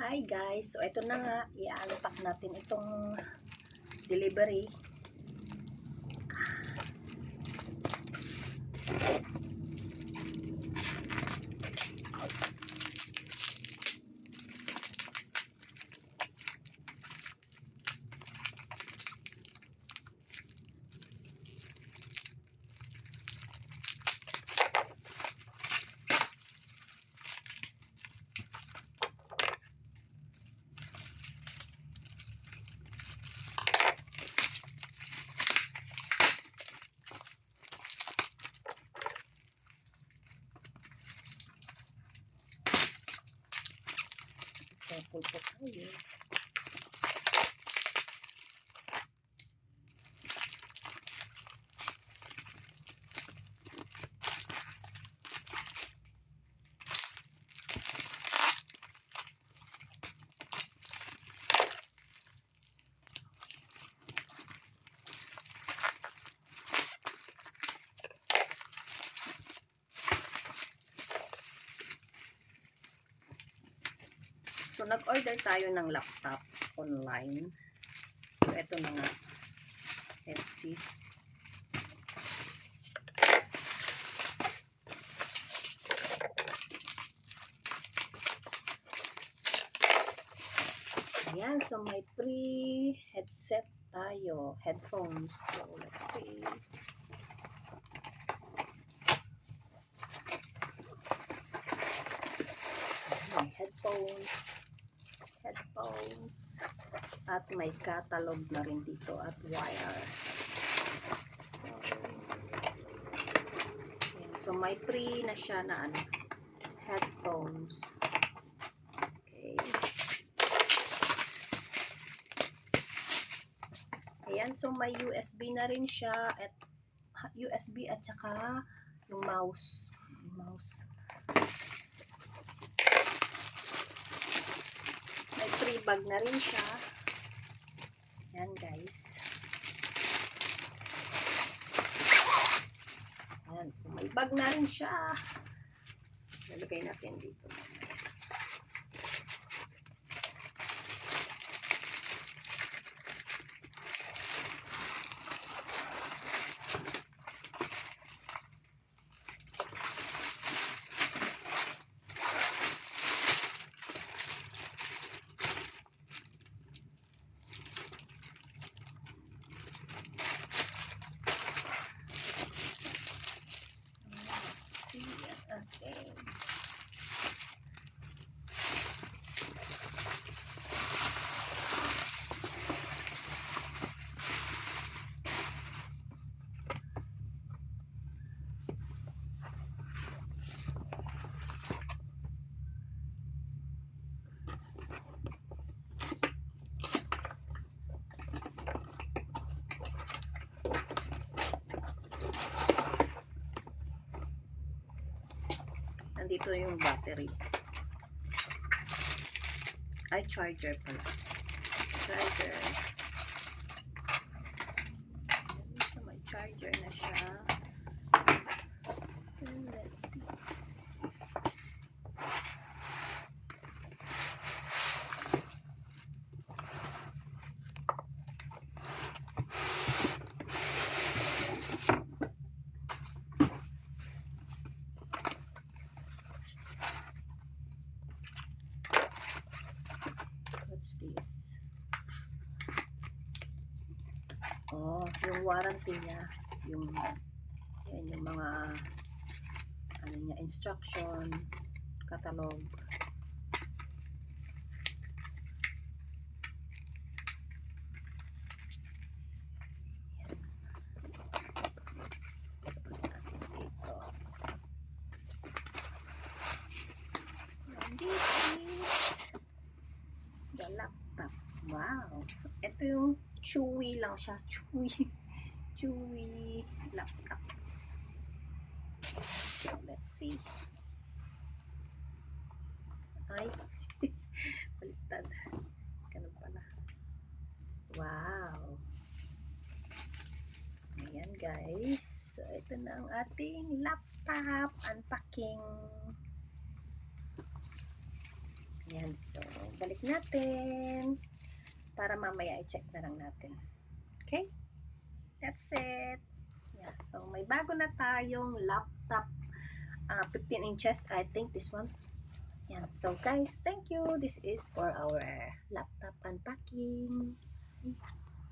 Hi guys, so ito na nga, i-unpack natin itong delivery. Careful po tayo. So, nag-order tayo ng laptop online. So, ito na nga. Let's see. Ayan. So, may free headset tayo. Headphones. So, let's see. May headphones. At may catalog na rin dito at wire. So may free na siya na headphones. Okay. Ayan, so may USB na rin siya at USB at saka yung mouse. Free bag na rin siya. Yan guys. Yan. So may bag na rin siya. Lalagay natin dito. Okay. Nandito yung battery. Ay, charger pala. Charger. So, may charger na siya. And let's see. What's this? Oh, yung warranty niya, yung mga instruction, catalog. So, dito. And this is the laptop. Wow. Ito yung chewy lang siya. Chewy laptop. So, let's see. Ay, baliktad. Ganun pala. Wow. Ayan guys. So, ito na ang ating laptop unpacking. Yan, so balik natin para mamaya i-check na lang natin. Okay? That's it. Yeah, so may bago na tayong laptop. 15 inches, I think this one. Yan. So guys, thank you. This is for our laptop unpacking.